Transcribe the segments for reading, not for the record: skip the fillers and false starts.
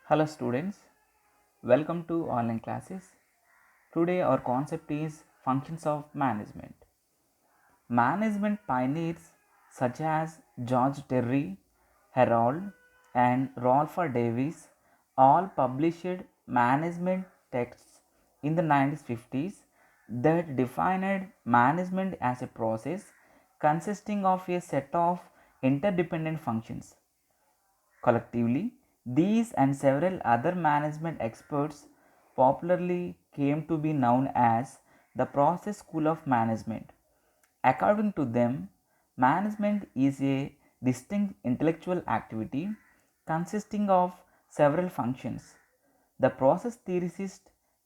Hello students, welcome to online classes. Today our concept is functions of management. Management pioneers such as George Terry, Harold and Rolf Davis all published management texts in the 1950s that defined management as a process consisting of a set of interdependent functions. Collectively, these and several other management experts popularly came to be known as the Process School of Management. According to them, management is a distinct intellectual activity consisting of several functions. The process theorist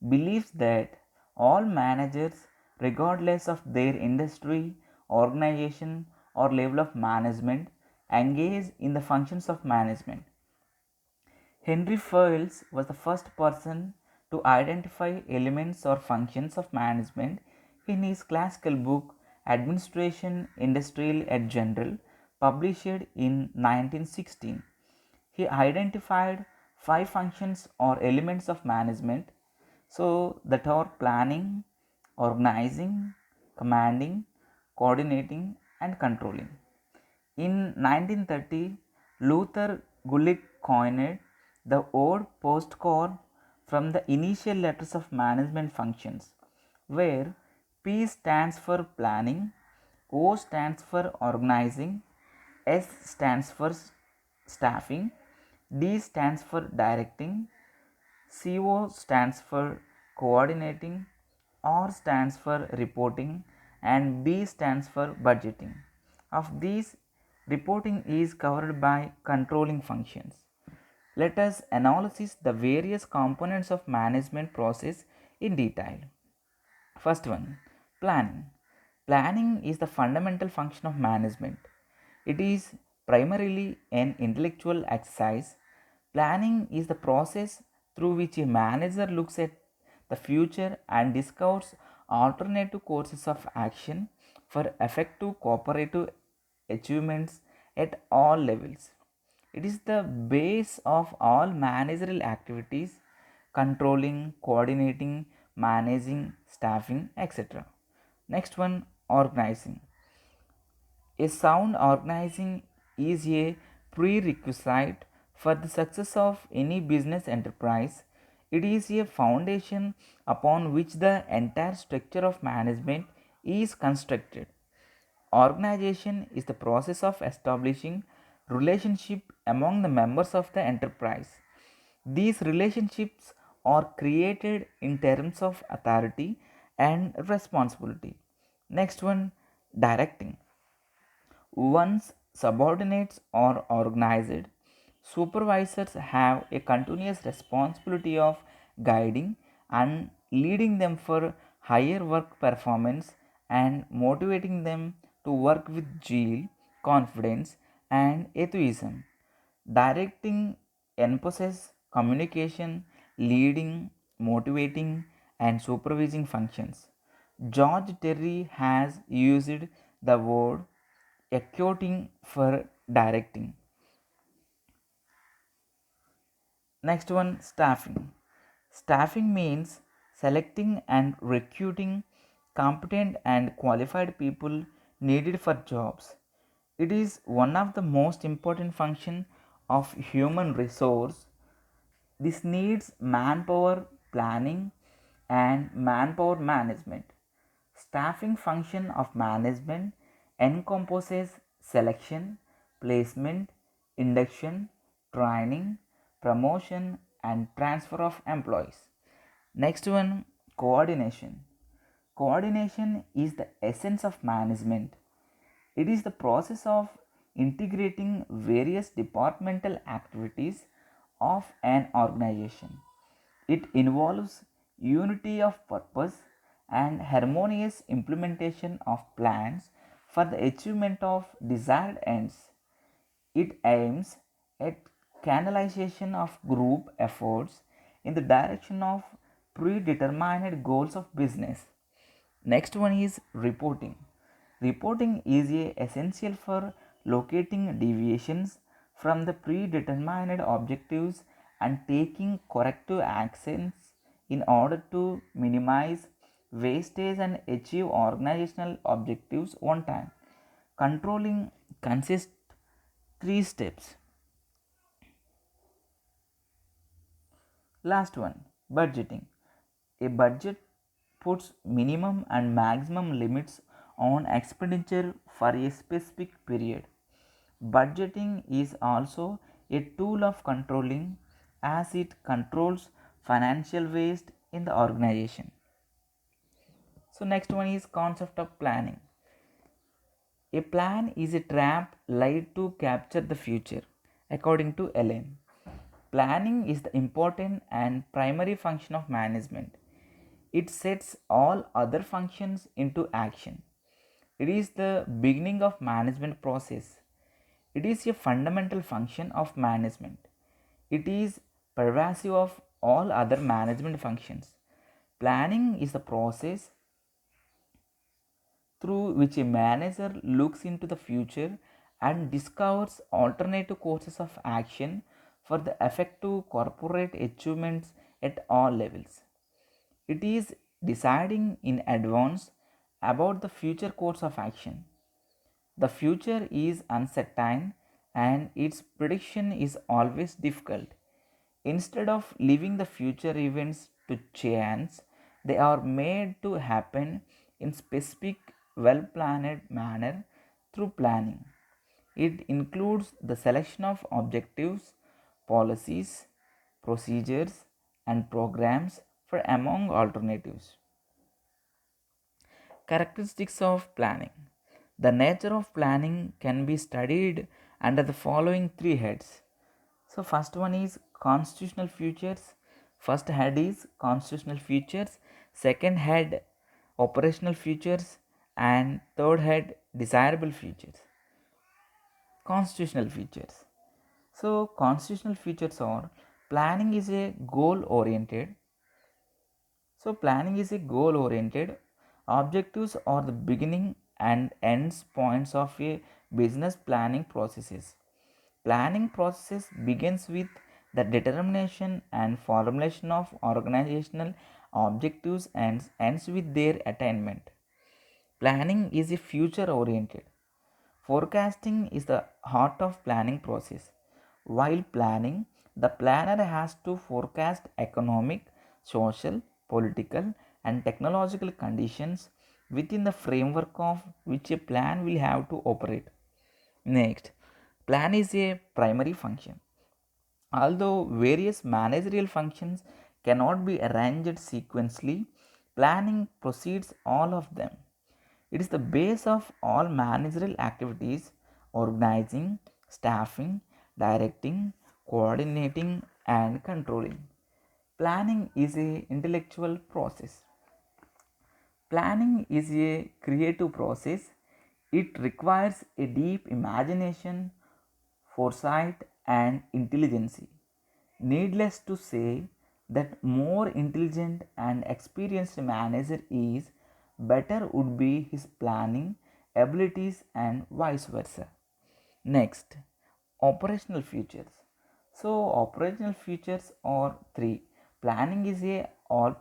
believes that all managers, regardless of their industry, organization, or level of management, engage in the functions of management. Henry Fayles was the first person to identify elements or functions of management in his classical book Administration Industrial et General, published in 1916. He identified five functions or elements of management, so that are planning, organizing, commanding, coordinating, and controlling. In 1930, Luther Gulick coined the word postcard from the initial letters of management functions, where P stands for planning, O stands for organizing, S stands for staffing, D stands for directing, CO stands for coordinating, R stands for reporting, and B stands for budgeting. Of these, reporting is covered by controlling functions. Let us analyze the various components of management process in detail. First one, planning. Planning is the fundamental function of management. It is primarily an intellectual exercise. Planning is the process through which a manager looks at the future and discovers alternative courses of action for effective cooperative achievements at all levels. It is the base of all managerial activities: controlling, coordinating, managing, staffing, etc. Next one, organizing. A sound organizing is a prerequisite for the success of any business enterprise. It is a foundation upon which the entire structure of management is constructed. Organization is the process of establishing relationship among the members of the enterprise. These relationships are created in terms of authority and responsibility. Next one, directing. Once subordinates are organized, supervisors have a continuous responsibility of guiding and leading them for higher work performance and motivating them to work with zeal, confidence, and enthusiasm. Directing encompasses communication, leading, motivating, and supervising functions. George Terry has used the word accounting for directing. Next one, staffing. Staffing means selecting and recruiting competent and qualified people needed for jobs. It is one of the most important functions of human resource. This needs manpower planning and manpower management. Staffing function of management encompasses selection, placement, induction, training, promotion, and transfer of employees. Next one, coordination. Coordination is the essence of management. It is the process of integrating various departmental activities of an organization. It involves unity of purpose and harmonious implementation of plans for the achievement of desired ends. It aims at canalization of group efforts in the direction of predetermined goals of business. Next one is reporting. Reporting is essential for locating deviations from the predetermined objectives and taking corrective actions in order to minimize wastage and achieve organizational objectives on time. Controlling consists three steps. Last one, budgeting. A budget puts minimum and maximum limits on expenditure for a specific period. Budgeting is also a tool of controlling as it controls financial waste in the organization. So next one is concept of planning. A plan is a trap laid to capture the future, according to Ellen. Planning is the important and primary function of management. It sets all other functions into action. It is the beginning of management process. It is a fundamental function of management. It is pervasive of all other management functions. Planning is the process through which a manager looks into the future and discovers alternative courses of action for the effective corporate achievements at all levels. It is deciding in advance about the future course of action. The future is uncertain and its prediction is always difficult. Instead of leaving the future events to chance, they are made to happen in specific, well planned manner through planning. It includes the selection of objectives, policies, procedures, and programs for among alternatives. Characteristics of planning. The nature of planning can be studied under the following three heads. So, first one is constitutional features. First head is constitutional features, second head operational features, and third head desirable features. Constitutional features. So, constitutional features are planning is a goal oriented. So, planning is a goal oriented. Objectives are the beginning and ends points of a business planning processes. Planning process begins with the determination and formulation of organizational objectives and ends with their attainment. Planning is a future oriented. Forecasting is the heart of planning process. While planning, the planner has to forecast economic, social, political, and technological conditions within the framework of which a plan will have to operate. Next, plan is a primary function. Although various managerial functions cannot be arranged sequentially, planning precedes all of them. It is the base of all managerial activities, organizing, staffing, directing, coordinating, and controlling. Planning is a intellectual process. Planning is a creative process. It requires a deep imagination, foresight, and intelligence. Needless to say that more intelligent and experienced manager is, better would be his planning abilities and vice versa. Next, operational features. So, operational features are three. Planning is a all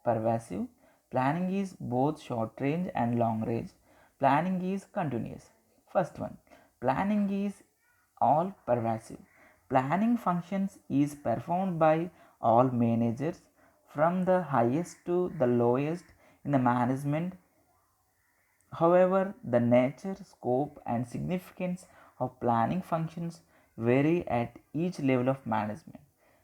pervasive. Planning is both short range and long range. Planning is continuous. First one, planning is all pervasive. Planning functions is performed by all managers from the highest to the lowest in the management. However, the nature, scope, and significance of planning functions vary at each level of management.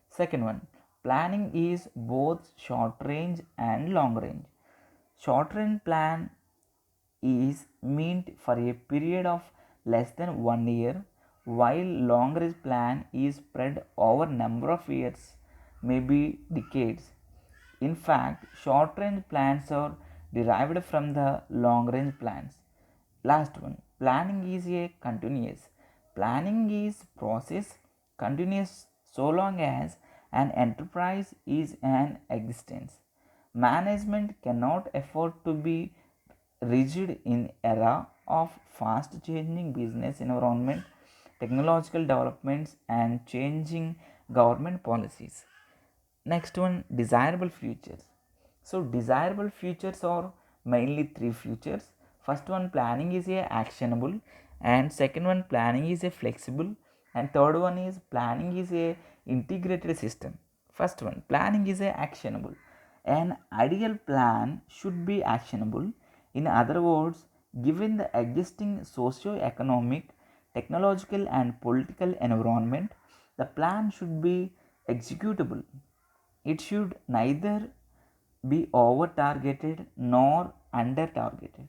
Second one, planning is both short range and long range. Short range plan is meant for a period of less than 1 year, while long range plan is spread over number of years, maybe decades. In fact, short range plans are derived from the long range plans. Last one, planning is a continuous. Planning is process continuous so long as an enterprise is in existence. Management cannot afford to be rigid in era of fast changing business environment, technological developments, and changing government policies. Next one, desirable futures. So desirable futures are mainly three futures. First one, planning is a actionable, and second one, planning is a flexible, and third one is planning is a integrated system. First one, planning is a actionable. An ideal plan should be actionable. In other words, given the existing socio-economic, technological and political environment, the plan should be executable. It should neither be over targeted nor under targeted.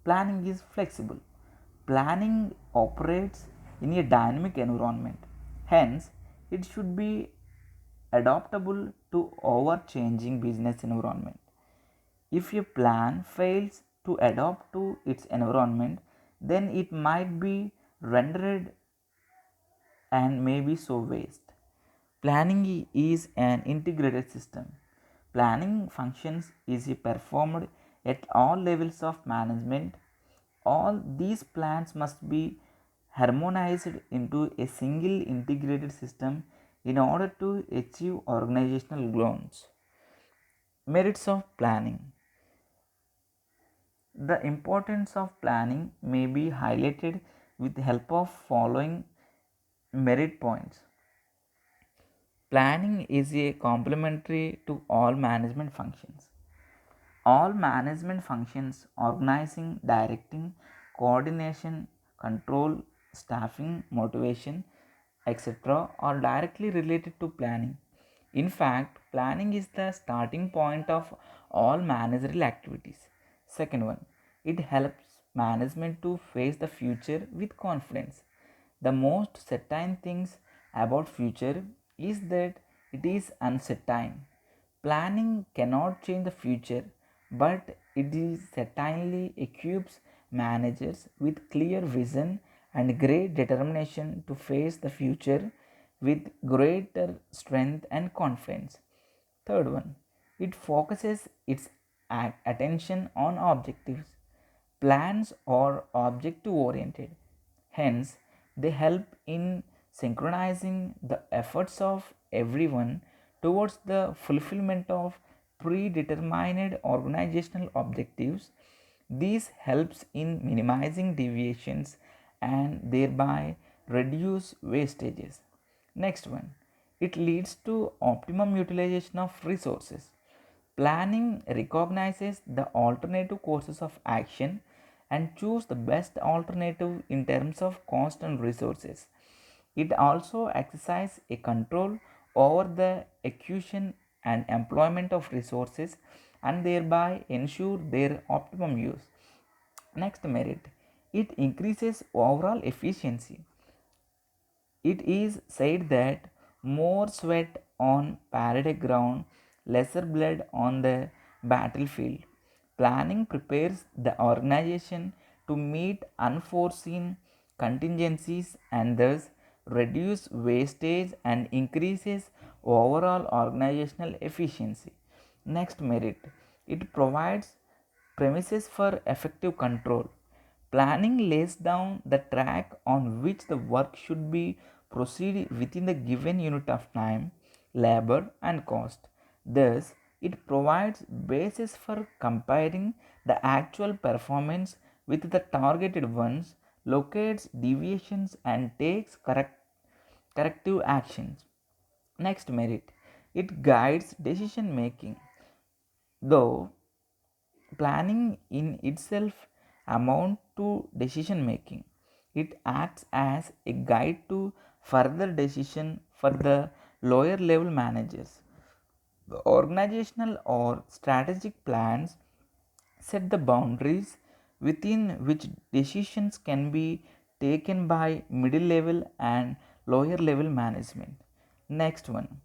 Planning is flexible. Planning operates in a dynamic environment. Hence, it should be adaptable to over changing business environment. If a plan fails to adapt to its environment, then it might be rendered and may be so waste. Planning is an integrated system. Planning functions is performed at all levels of management. All these plans must be harmonized into a single integrated system in order to achieve organizational goals. Merits of planning. The importance of planning may be highlighted with the help of following merit points. Planning is a complementary to all management functions. All management functions, organizing, directing, coordination, control, staffing, motivation, etc., are directly related to planning. In fact, planning is the starting point of all managerial activities. Second one, it helps management to face the future with confidence. The most certain things about future is that it is uncertain. Planning cannot change the future, but it is certainly equips managers with clear vision and great determination to face the future with greater strength and confidence. Third one, it focuses its attention on objectives. Plans are objective oriented, hence, they help in synchronizing the efforts of everyone towards the fulfillment of predetermined organizational objectives. This helps in minimizing deviations and thereby reduce wastages. Next one, it leads to optimum utilization of resources. Planning recognizes the alternative courses of action and choose the best alternative in terms of cost and resources. It also exercises a control over the acquisition and employment of resources and thereby ensure their optimum use. Next merit, it increases overall efficiency. It is said that more sweat on parade ground, lesser blood on the battlefield. Planning prepares the organization to meet unforeseen contingencies and thus reduce wastage and increases overall organizational efficiency. Next merit, it provides premises for effective control. Planning lays down the track on which the work should be proceeded within the given unit of time, labor, and cost. Thus, it provides basis for comparing the actual performance with the targeted ones, locates deviations, and takes corrective actions. Next merit, it guides decision making. Though planning in itself amount to decision making, it acts as a guide to further decision for the lower level managers. The organizational or strategic plans set the boundaries within which decisions can be taken by middle level and lower level management. Next one,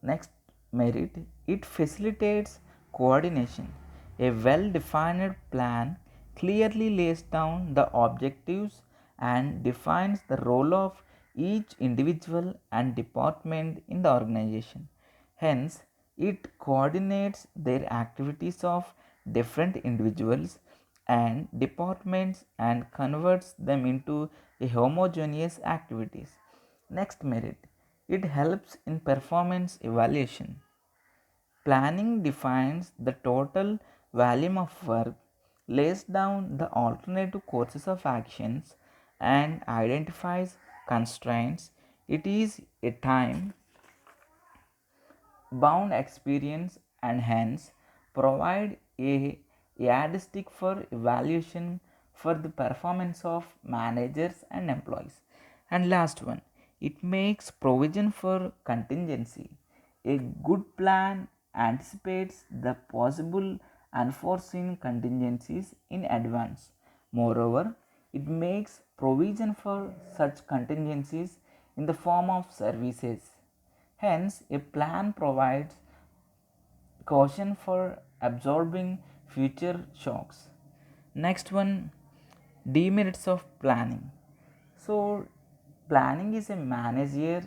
next merit, it facilitates coordination. A well defined plan clearly lays down the objectives and defines the role of each individual and department in the organization. Hence, it coordinates their activities of different individuals and departments and converts them into a homogeneous activities. Next merit, It helps in performance evaluation. Planning defines the total volume of work, lays down the alternative courses of actions, and identifies constraints. It is a time bound experience and hence provide a yardstick for evaluation for the performance of managers and employees. And last one, it makes provision for contingency. A good plan anticipates the possible unforeseen contingencies in advance. Moreover, it makes provision for such contingencies in the form of services. Hence, a plan provides caution for absorbing future shocks. Next one, demerits of planning. So, planning is a manager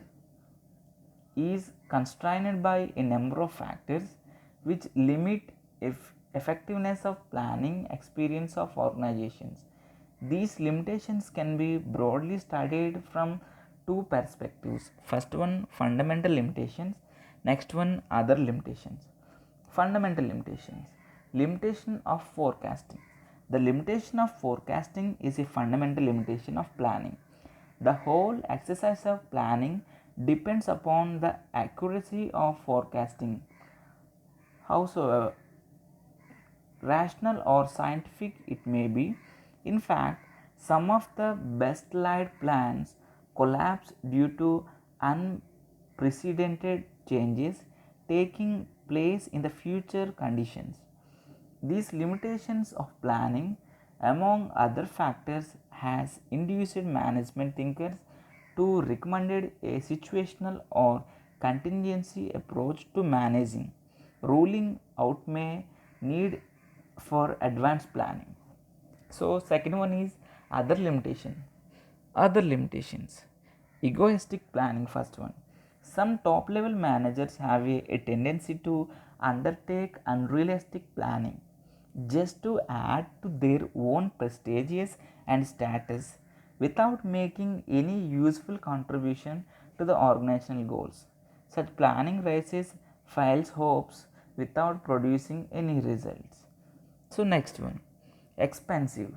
is constrained by a number of factors which limit effectiveness of planning experience of organizations. These limitations can be broadly studied from two perspectives. First one, fundamental limitations. Next one, other limitations. Fundamental limitations. Limitation of forecasting. The limitation of forecasting is a fundamental limitation of planning. The whole exercise of planning depends upon the accuracy of forecasting. Howsoever rational or scientific it may be, in fact, some of the best laid plans collapse due to unprecedented changes taking place in the future conditions. These limitations of planning, among other factors, has induced management thinkers to recommend a situational or contingency approach to managing, ruling out may need for advanced planning. So second one is other limitation. Other limitations. Egoistic planning, first one. Some top level managers have a tendency to undertake unrealistic planning just to add to their own prestige and status without making any useful contribution to the organizational goals. Such planning raises false hopes without producing any results. So, next one, expensive.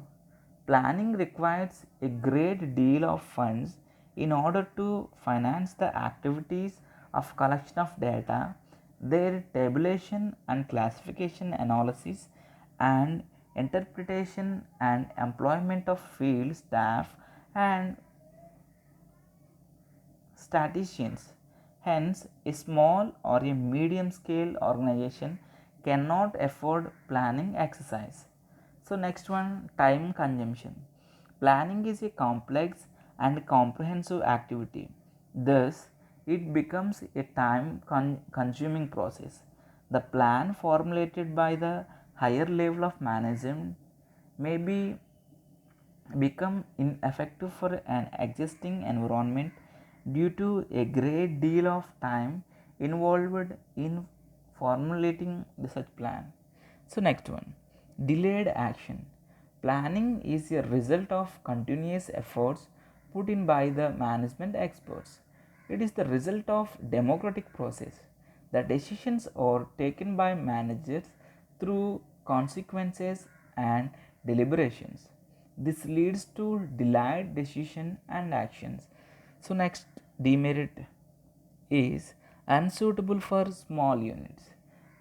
Planning requires a great deal of funds in order to finance the activities of collection of data, their tabulation and classification analysis, and interpretation and employment of field staff and statisticians. Hence, a small or a medium scale organization cannot afford planning exercise. So, next one, time consumption. Planning is a complex and comprehensive activity. Thus, it becomes a time consuming process. The plan formulated by the higher level of management may be become ineffective for an existing environment due to a great deal of time involved in formulating such plan. So next one, delayed action. Planning is a result of continuous efforts put in by the management experts. It is the result of democratic process. The decisions are taken by managers through consequences and deliberations. This leads to delayed decision and actions. So next demerit is unsuitable for small units.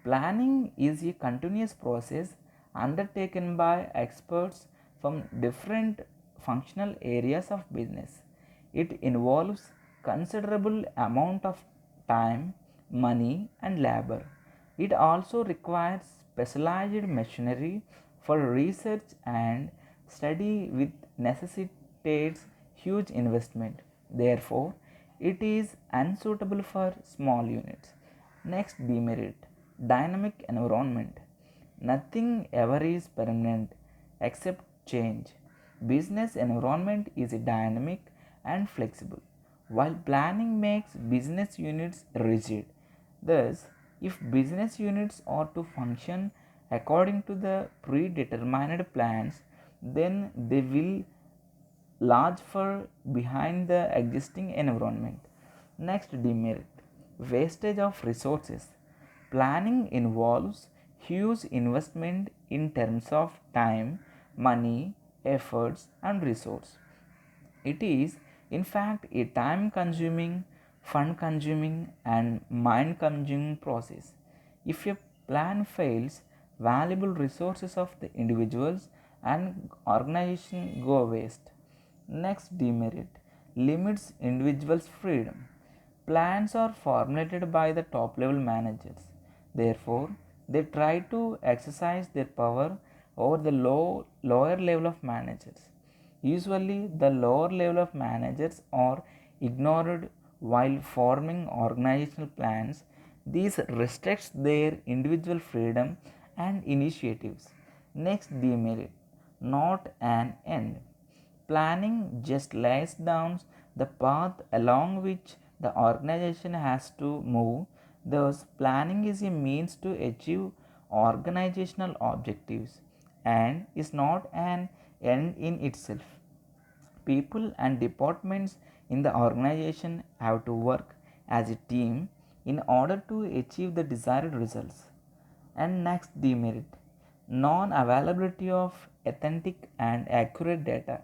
Planning is a continuous process undertaken by experts from different functional areas of business. It involves considerable amount of time, money and labor. It also requires specialized machinery for research and study which necessitates huge investment. Therefore, it is unsuitable for small units. Next demerit, dynamic environment. Nothing ever is permanent except change. Business environment is dynamic and flexible, while planning makes business units rigid. Thus, if business units are to function according to the predetermined plans, then they will large far behind the existing environment. Next demerit, wastage of resources. Planning involves huge investment in terms of time, money, efforts, and resource. It is, in fact, a time consuming, fund consuming, and mind consuming process. If a plan fails, valuable resources of the individuals and organization go waste. Next demerit, limits individuals' freedom. Plans are formulated by the top level managers. Therefore, they try to exercise their power over the lower level of managers. Usually, the lower level of managers are ignored while forming organizational plans. This restricts their individual freedom and initiatives. Next demerit, not an end. Planning just lays down the path along which the organization has to move. Thus, planning is a means to achieve organizational objectives and is not an end in itself. People and departments in the organization have to work as a team in order to achieve the desired results. And next demerit, non availability of authentic and accurate data.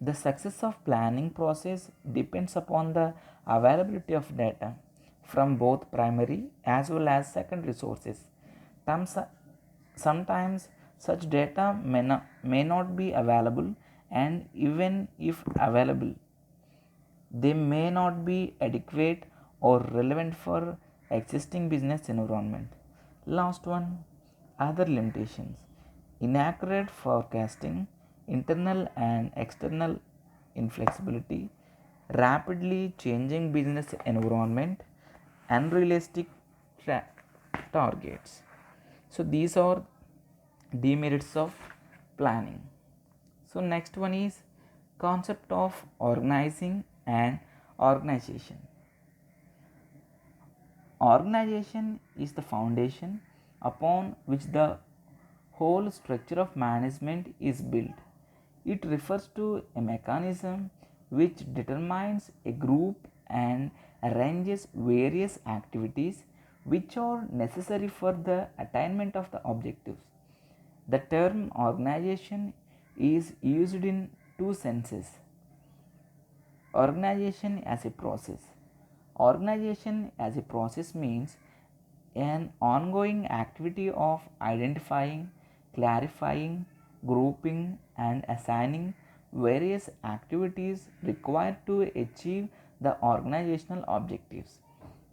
The success of planning process depends upon the availability of data from both primary as well as secondary sources. Sometimes such data may not be available, and even if available, they may not be adequate or relevant for existing business environment. Last one, other limitations. Inaccurate forecasting, internal and external inflexibility, rapidly changing business environment, unrealistic targets. So these are demerits of planning. So next one is concept of organizing and organization. Organization is the foundation upon which the whole structure of management is built. It refers to a mechanism which determines a group and arranges various activities which are necessary for the attainment of the objectives. The term organization is used in two senses. Organization as a process. Organization as a process means an ongoing activity of identifying, clarifying, grouping, and assigning various activities required to achieve the organizational objectives.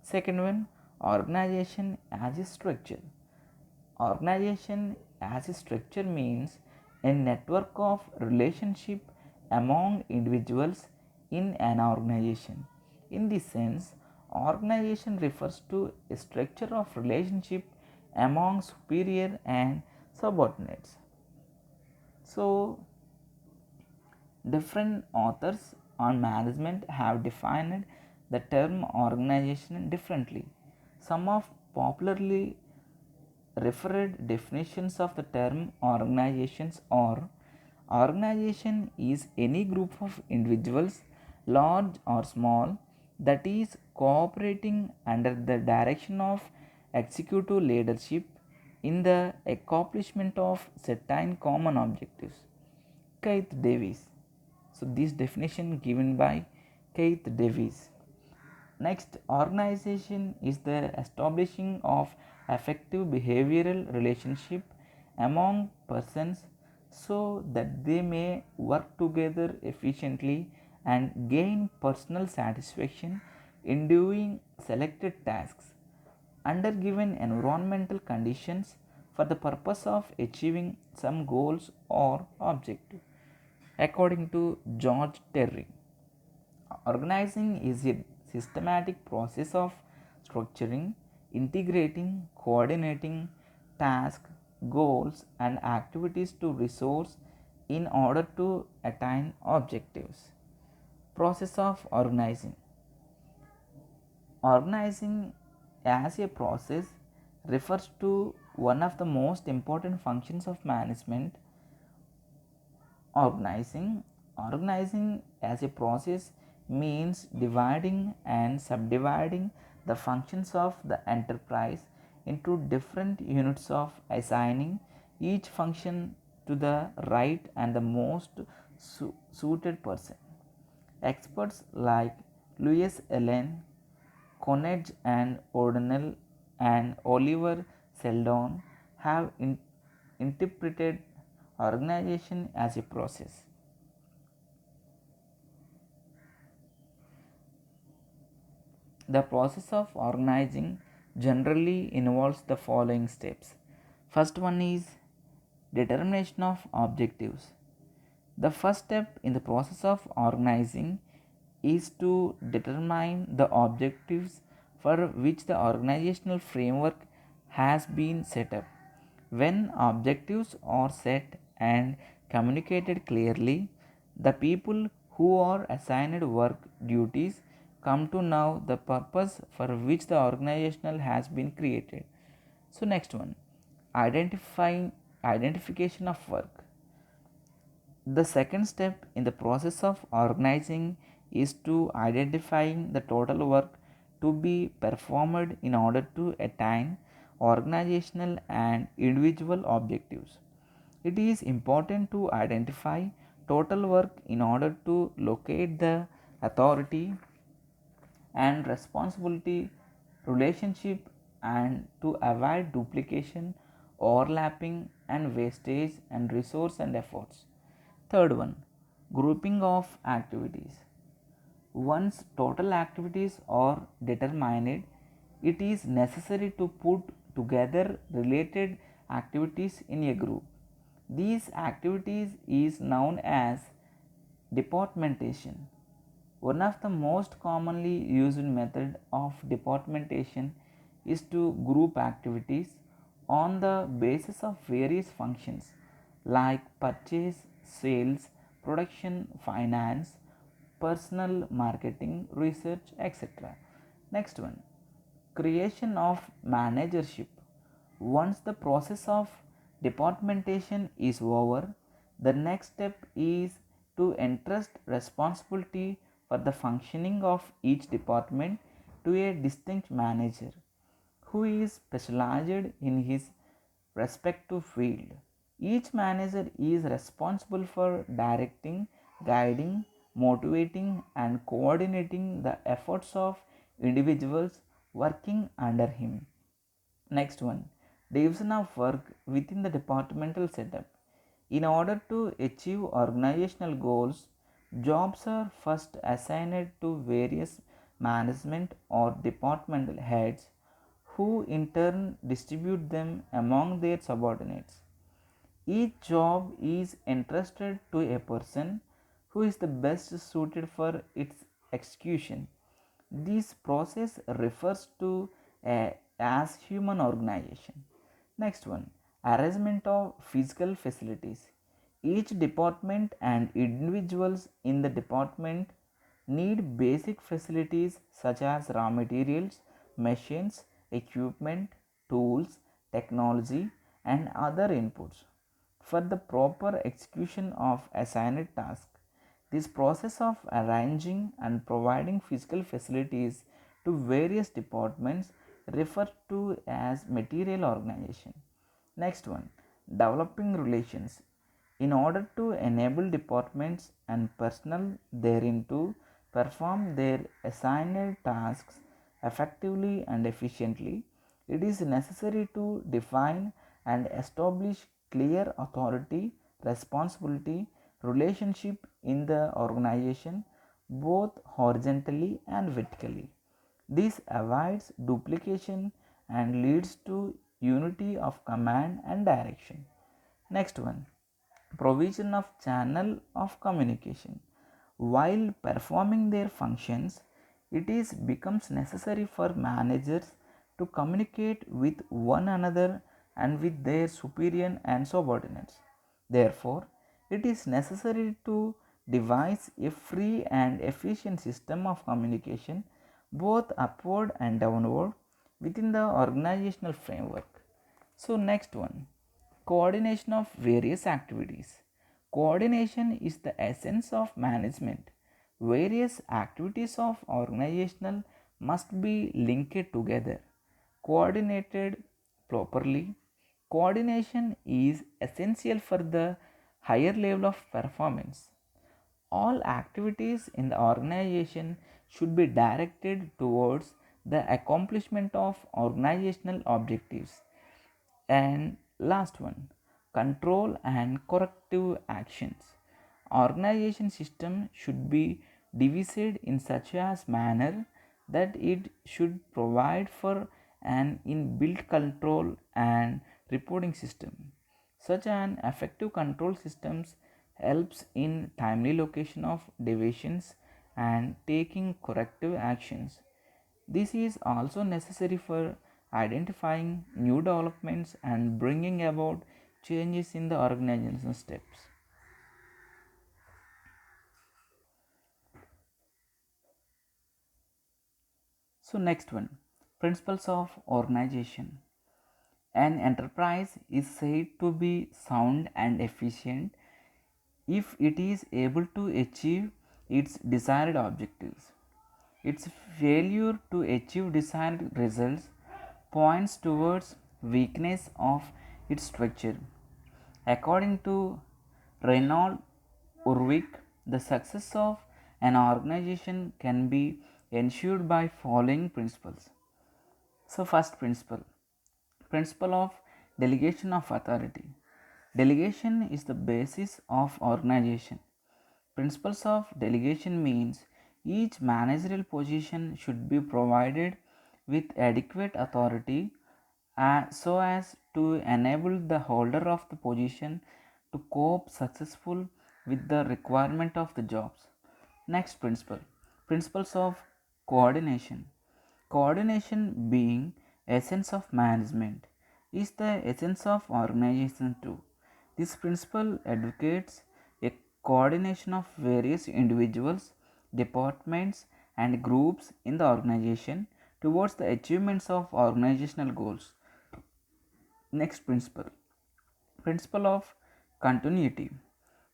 Second one, organization as a structure. Organization as a structure means a network of relationship among individuals in an organization. In this sense, organization refers to a structure of relationship among superior and subordinates. So, different authors on management have defined the term organization differently. Some of popularly referred definitions of the term organizations are: organization is any group of individuals, large or small, that is cooperating under the direction of executive leadership in the accomplishment of certain common objectives. Keith Davis. So, this definition given by Keith Davis. Next, organization is the establishing of effective behavioral relationship among persons so that they may work together efficiently and gain personal satisfaction in doing selected tasks under given environmental conditions for the purpose of achieving some goals or objective. According to George Terry, organizing is a systematic process of structuring, integrating, coordinating tasks, goals, and activities to resource in order to attain objectives. Process of organizing. Organizing as a process refers to one of the most important functions of management. Organizing as a process means dividing and subdividing the functions of the enterprise into different units of assigning each function to the right and the most suited person. Experts like Louis Allen, Conage and Ordnell and Oliver Seldon have interpreted organization as a process. The process of organizing generally involves the following steps. First one is determination of objectives. The first step in the process of organizing is to determine the objectives for which the organizational framework has been set up. When objectives are set and communicated clearly, the people who are assigned work duties come to know the purpose for which the organizational has been created. So next one, identification of work. The second step in the process of organizing is to identifying the total work to be performed in order to attain organizational and individual objectives. It is important to identify total work in order to locate the authority and responsibility relationship and to avoid duplication, overlapping, and wastage and resource and efforts. Third one, grouping of activities. Once total activities are determined, it is necessary to put together related activities in a group. These activities is known as departmentation. One of the most commonly used method of departmentation is to group activities on the basis of various functions like purchase, sales, production, finance, personal, marketing, research, etc. Next one, creation of managership. Once the process of departmentation is over, the next step is to entrust responsibility for the functioning of each department to a distinct manager who is specialized in his respective field. Each manager is responsible for directing, guiding, motivating, and coordinating the efforts of individuals working under him. Next one, division of work within the departmental setup. In order to achieve organizational goals, jobs are first assigned to various management or departmental heads who in turn distribute them among their subordinates. Each job is entrusted to a person who is the best suited for its execution. This process refers to as human organization. Next one, arrangement of physical facilities. Each department and individuals in the department need basic facilities such as raw materials, machines, equipment, tools, technology, and other inputs for the proper execution of assigned task. This process of arranging and providing physical facilities to various departments referred to as material organization. Next one, developing relations. In order to enable departments and personnel therein to perform their assigned tasks effectively and efficiently, it is necessary to define and establish clear authority, responsibility, relationship in the organization both horizontally and vertically. This avoids duplication and leads to unity of command and direction. Next one, provision of channel of communication. While performing their functions, it is becomes necessary for managers to communicate with one another and with their superior and subordinates. Therefore, it is necessary to devise a free and efficient system of communication both upward and downward within the organizational framework. So, next one, coordination of various activities. Coordination is the essence of management. Various activities of organizational must be linked together, coordinated properly. Coordination is essential for the higher level of performance. All activities in the organization should be directed towards the accomplishment of organizational objectives. And last one, control and corrective actions. Organization system should be divided in such a manner that it should provide for an inbuilt control and reporting system. Such an effective control systems helps in timely location of deviations and taking corrective actions. This is also necessary for identifying new developments and bringing about changes in the organizational steps. So, next one, principles of organization. An enterprise is said to be sound and efficient if it is able to achieve its desired objectives. Its failure to achieve desired results points towards weakness of its structure. According to Reynold Urwick, the success of an organization can be ensured by following principles. So, first principle of delegation of authority. Delegation is the basis of organization. Principles of delegation means each managerial position should be provided with adequate authority so as to enable the holder of the position to cope successful with the requirement of the jobs. Next principles of coordination. Coordination being essence of management is the essence of organization too. This principle advocates a coordination of various individuals, departments, and groups in the organization towards the achievements of organizational goals. Next principle of continuity.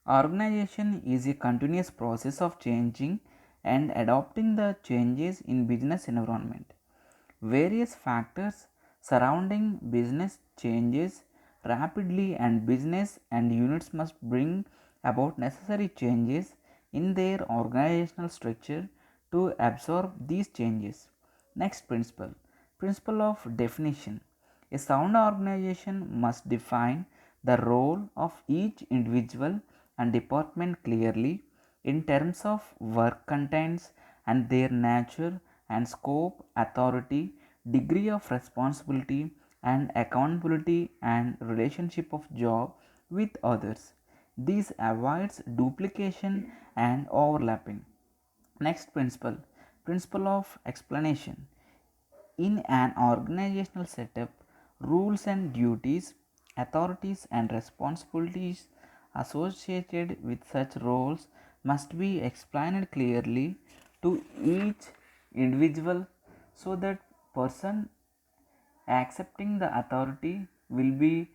Organization is a continuous process of changing and adopting the changes in business environment. Various factors surrounding business changes rapidly, and business and units must bring about necessary changes in their organizational structure to absorb these changes. Next principle of definition. A sound organization must define the role of each individual and department clearly in terms of work contents and their nature and scope, authority, degree of responsibility, and accountability and relationship of job with others. This avoids duplication and overlapping. Next principle of explanation. In an organizational setup, rules and duties, authorities, and responsibilities associated with such roles must be explained clearly to each individual so that person accepting the authority will be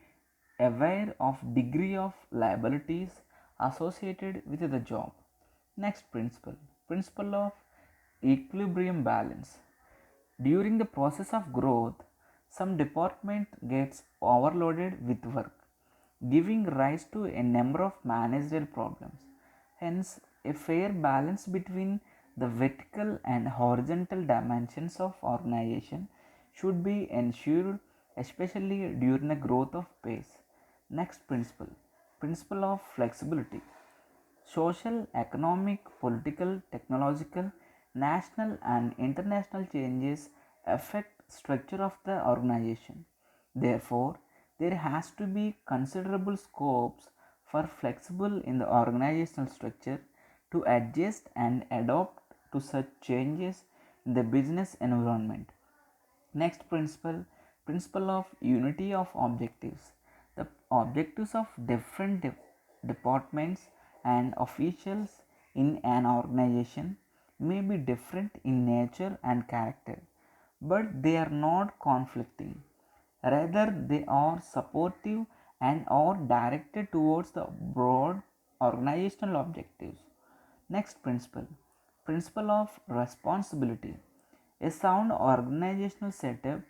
aware of degree of liabilities associated with the job. Next principle of equilibrium balance. During the process of growth, some department gets overloaded with work, giving rise to a number of managerial problems. Hence, a fair balance between the vertical and horizontal dimensions of organization should be ensured, especially during the growth of pace. Next principle of flexibility. Social, economic, political, technological, national and international changes affect structure of the organization. Therefore, there has to be considerable scopes for flexible in the organizational structure to adjust and adapt to such changes in the business environment. Next principle of unity of objectives. The objectives of different departments and officials in an organization may be different in nature and character, but they are not conflicting. Rather, they are supportive and are directed towards the broad organizational objectives. Next Principle of responsibility. A sound organizational setup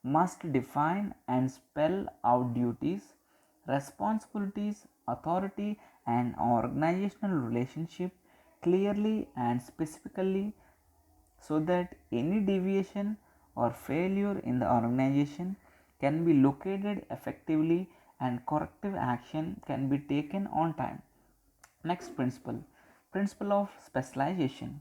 must define and spell out duties, responsibilities, authority, and organizational relationship clearly and specifically so that any deviation or failure in the organization can be located effectively and corrective action can be taken on time. Next principle, principle of specialization.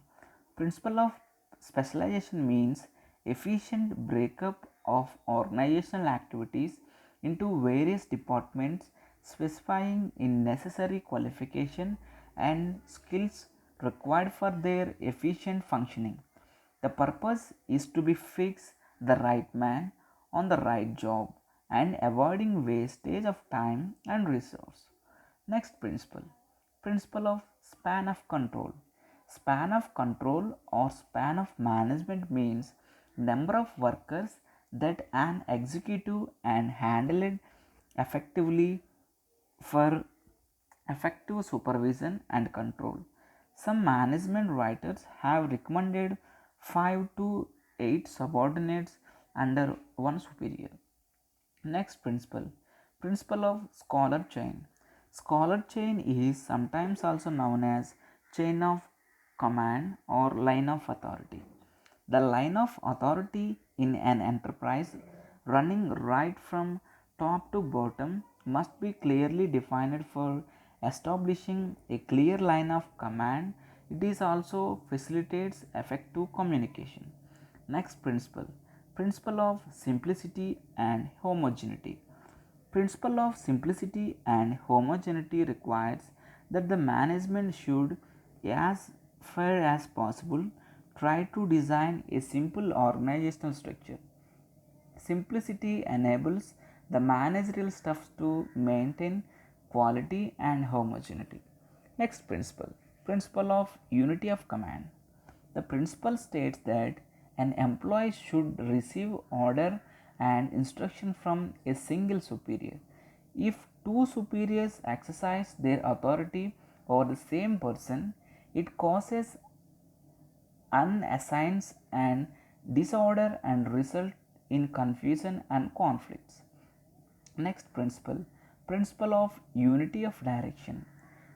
Principle of specialization means efficient breakup of organizational activities into various departments, specifying in necessary qualification and skills required for their efficient functioning. The purpose is to be fix the right man on the right job and avoiding wastage of time and resource. Next principle, principle of span of control. Span of control or span of management means number of workers that an executive and handle it effectively for effective supervision and control. Some management writers have recommended 5 to 8 subordinates under one superior. Next principle, principle of scholar chain. Scholar chain is sometimes also known as chain of command or line of authority. The line of authority in an enterprise running right from top to bottom must be clearly defined for establishing a clear line of command. It is also facilitates effective communication. Next principle, principle of simplicity and homogeneity. Principle of simplicity and homogeneity requires that the management should, as far as possible, try to design a simple organizational structure. Simplicity enables the managerial staff to maintain quality and homogeneity. Next principle, principle of unity of command. The principle states that an employee should receive order and instruction from a single superior. If two superiors exercise their authority over the same person, it causes unassigns and disorder and result in confusion and conflicts. Next principle, principle of unity of direction.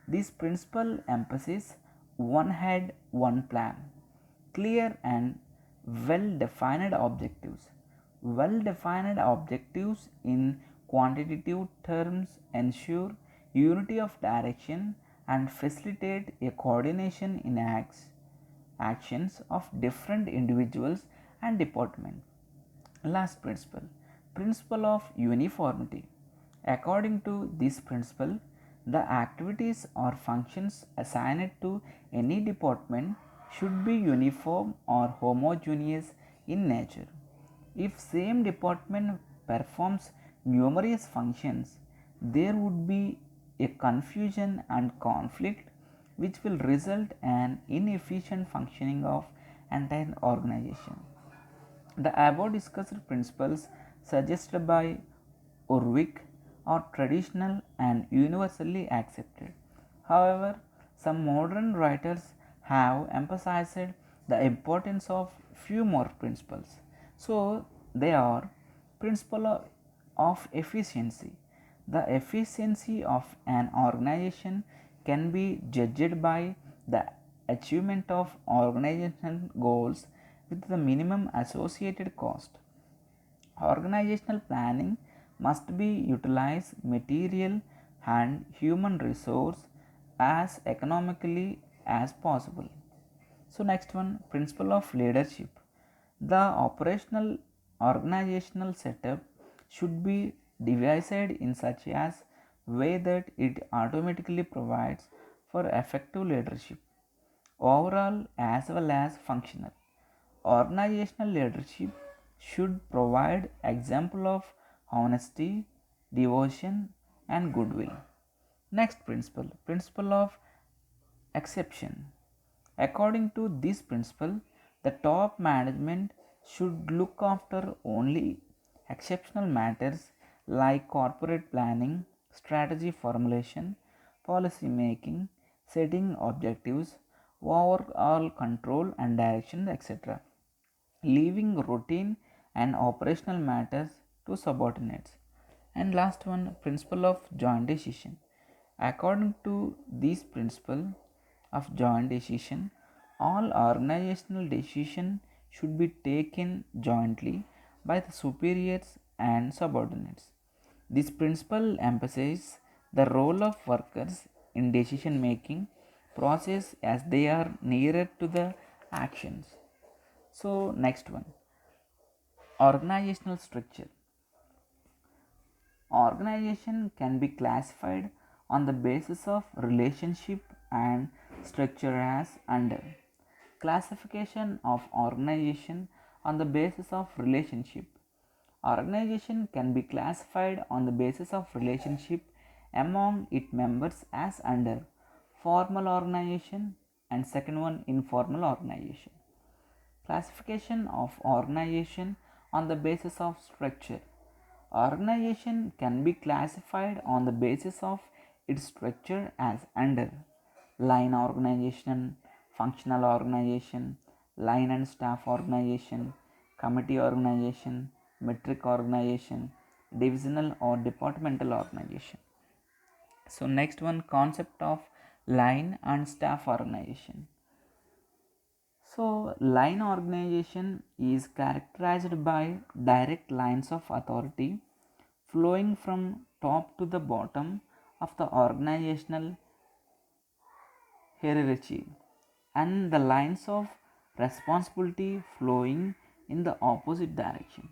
This principle emphasizes one head, one plan, clear and well defined objectives. Well defined objectives in quantitative terms ensure unity of direction and facilitate a coordination in actions of different individuals and departments. Last principle, principle of uniformity. According to this principle, the activities or functions assigned to any department should be uniform or homogeneous in nature. If same department performs numerous functions, there would be a confusion and conflict which will result in inefficient functioning of entire organization. The above discussed principles suggested by Urwick are traditional and universally accepted. However, some modern writers have emphasized the importance of few more principles. So, they are principle of efficiency. The efficiency of an organization can be judged by the achievement of organizational goals with the minimum associated cost. Organizational planning must be utilize material and human resource as economically as possible. So next one, principle of leadership. The operational organizational setup should be devised in such as way that it automatically provides for effective leadership, overall as well as functional. Organizational leadership should provide example of honesty, devotion and goodwill. Next principle, principle of exception. According to this principle, the top management should look after only exceptional matters like corporate planning, strategy formulation, policy making, setting objectives, overall control and direction, etc., leaving routine and operational matters to subordinates. And last one, principle of joint decision. According to this principle of joint decision, all organizational decision should be taken jointly by the superiors and subordinates. This principle emphasizes the role of workers in decision making process as they are nearer to the actions. So next one, organizational structure. Organization can be classified on the basis of relationship and structure as under. Classification of organization on the basis of relationship. Organization can be classified on the basis of relationship among its members as under formal organization and second one informal organization. Classification of organization on the basis of structure. Organization can be classified on the basis of its structure as under line organization, functional organization, line and staff organization, committee organization, metric organization, divisional or departmental organization. So next one, concept of line and staff organization. So, line organization is characterized by direct lines of authority flowing from top to the bottom of the organizational hierarchy and the lines of responsibility flowing in the opposite direction.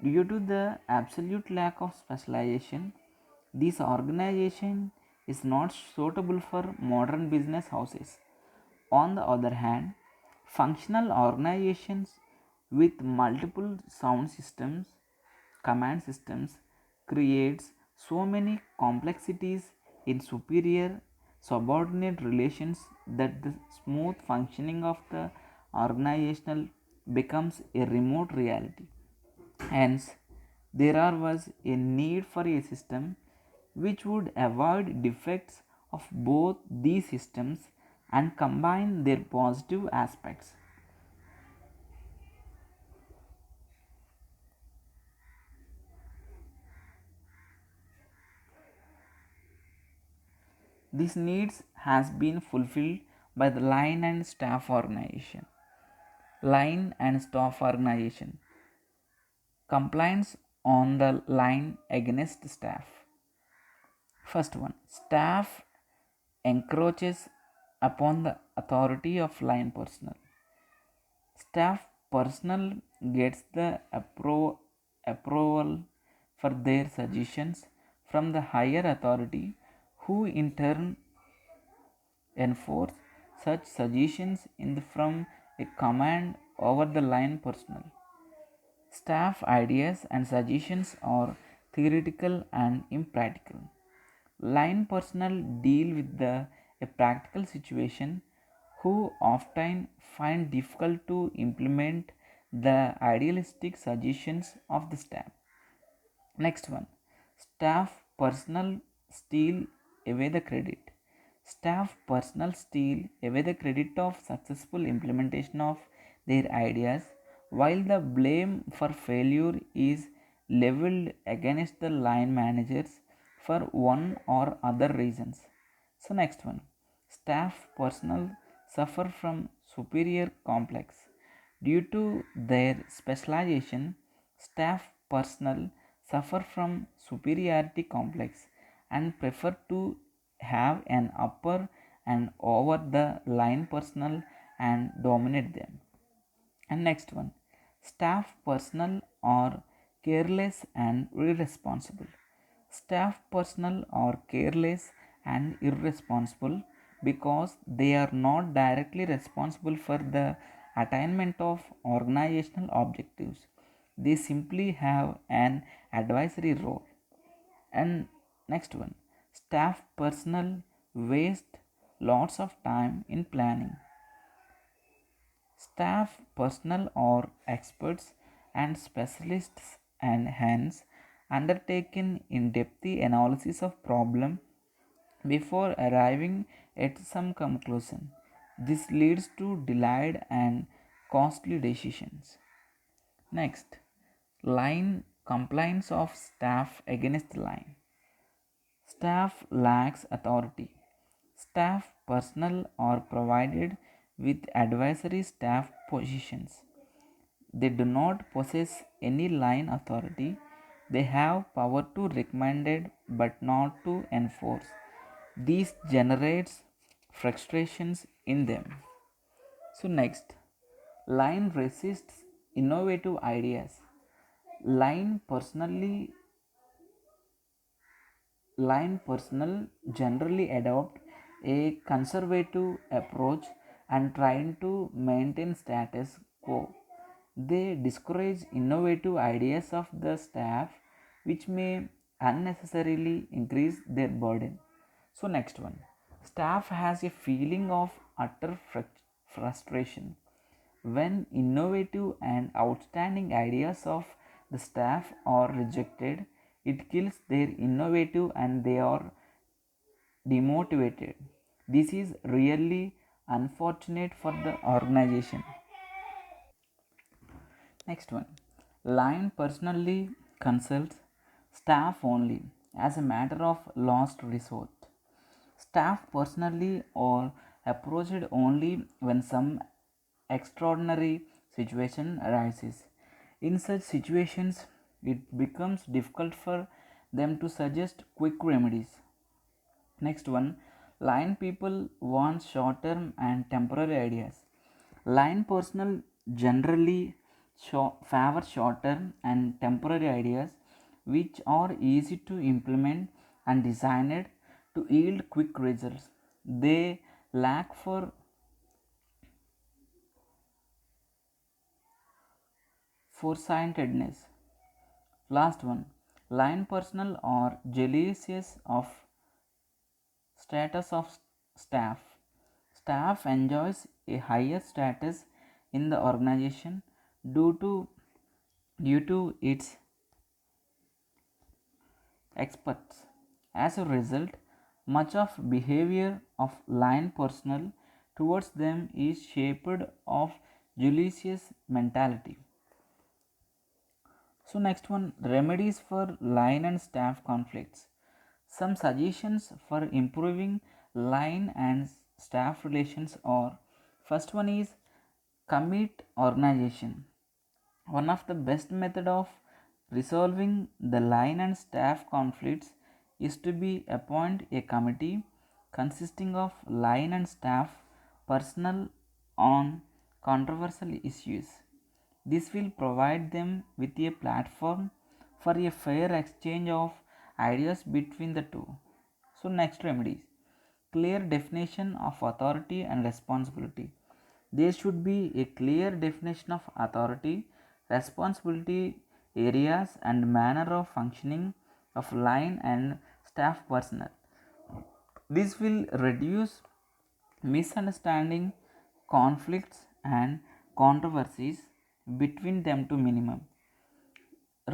Due to the absolute lack of specialization, this organization is not suitable for modern business houses. On the other hand, functional organizations with multiple sound systems, command systems creates so many complexities in superior subordinate relations that the smooth functioning of the organizational becomes a remote reality. Hence, was a need for a system which would avoid defects of both these systems and combine their positive aspects. This needs has been fulfilled by the line and staff organization. Line and staff organization. Compliance on the line against staff. First one, staff encroaches upon the authority of line personnel. Staff personnel gets the approval for their suggestions from the higher authority, who in turn enforce such suggestions from a command over the line personnel. Staff ideas and suggestions are theoretical and impractical. Line personnel deal with a practical situation who often find difficult to implement the idealistic suggestions of the staff. Next one, staff personnel steal away the credit. Staff personnel steal away the credit of successful implementation of their ideas, while the blame for failure is leveled against the line managers for one or other reasons. So, next one, staff personnel suffer from superior complex. Due to their specialization, staff personnel suffer from superiority complex and prefer to have an upper and over the line personnel and dominate them. And next one, staff personnel are careless and irresponsible. Staff personnel are careless and irresponsible because they are not directly responsible for the attainment of organizational objectives. They simply have an advisory role. And next one, staff personnel waste lots of time in planning. Staff personnel are experts and specialists and hence undertaken in-depth analysis of problem before arriving at some conclusion. This leads to delayed and costly decisions. Next, line compliance of staff against the line. Staff lacks authority. Staff personnel are provided with advisory staff positions. They do not possess any line authority. They have power to recommend it but not to enforce. This generates frustrations in them. So next, line resists innovative ideas. Line personally Line personnel generally adopt a conservative approach and trying to maintain status quo. They discourage innovative ideas of the staff, which may unnecessarily increase their burden. So, next one, staff has a feeling of utter frustration when innovative and outstanding ideas of the staff are rejected. It kills their innovative and they are demotivated. This is really unfortunate for the organization. Next one, line personally consults staff only as a matter of last resort. Staff personally or approached only when some extraordinary situation arises. In such situations, it becomes difficult for them to suggest quick remedies. Next one, line people want short term and temporary ideas. Line personnel generally favor short term and temporary ideas which are easy to implement and designed to yield quick results. They lack for foresightedness. Last one, line personnel are jealous of status of staff. Staff enjoys a higher status in the organization due to due to its experts. As a result, much of behavior of line personnel towards them is shaped of jealous mentality. So next one, remedies for line and staff conflicts. Some suggestions for improving line and staff relations are: first one is commit organization. One of the best method of resolving the line and staff conflicts is to be appoint a committee consisting of line and staff personnel on controversial issues. This will provide them with a platform for a fair exchange of ideas between the two. So, next remedies: clear definition of authority and responsibility. There should be a clear definition of authority, responsibility areas, and manner of functioning of line and staff personnel. This will reduce misunderstanding, conflicts, and controversies between them to minimum.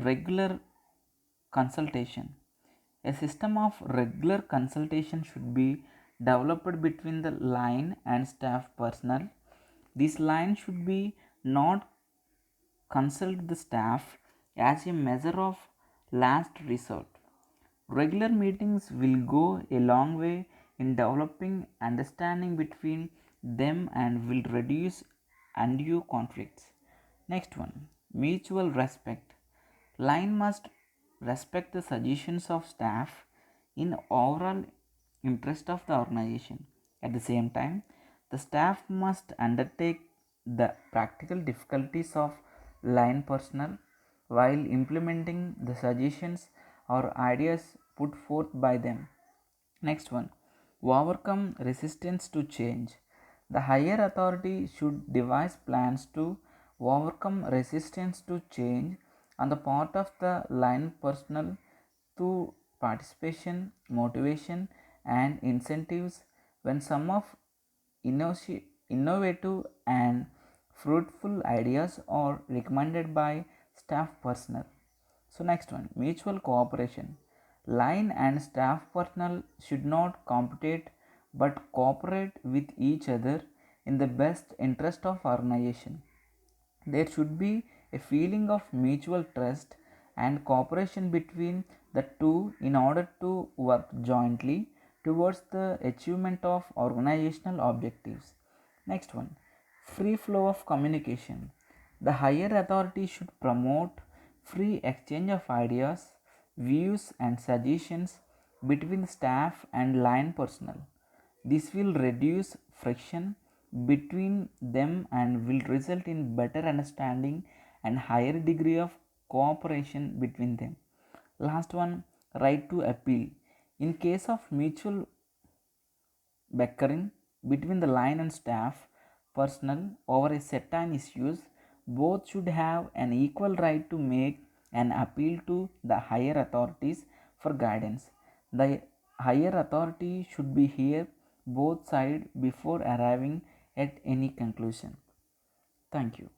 Regular consultation. A system of regular consultation should be developed between the line and staff personnel. This line should be not consult the staff as a measure of last resort. Regular meetings will go a long way in developing understanding between them and will reduce undue conflicts. Next one, mutual respect. Line must respect the suggestions of staff in overall interest of the organization. At the same time, the staff must undertake the practical difficulties of line personnel while implementing the suggestions or ideas put forth by them. Next one, overcome resistance to change. The higher authority should devise plans to overcome resistance to change on the part of the line personnel through participation, motivation, and incentives when some of innovative and fruitful ideas are recommended by staff personnel. So, next one, mutual cooperation. Line and staff personnel should not compete but cooperate with each other in the best interest of organization. There should be a feeling of mutual trust and cooperation between the two in order to work jointly towards the achievement of organizational objectives. Next one, free flow of communication. The higher authority should promote free exchange of ideas, views, and suggestions between staff and line personnel. This will reduce friction between them and will result in better understanding and higher degree of cooperation between them. Last one, right to appeal. In case of mutual bickering between the line and staff personnel over a certain issues, both should have an equal right to make an appeal to the higher authorities for guidance. The higher authority should be hear both sides before arriving at any conclusion. Thank you.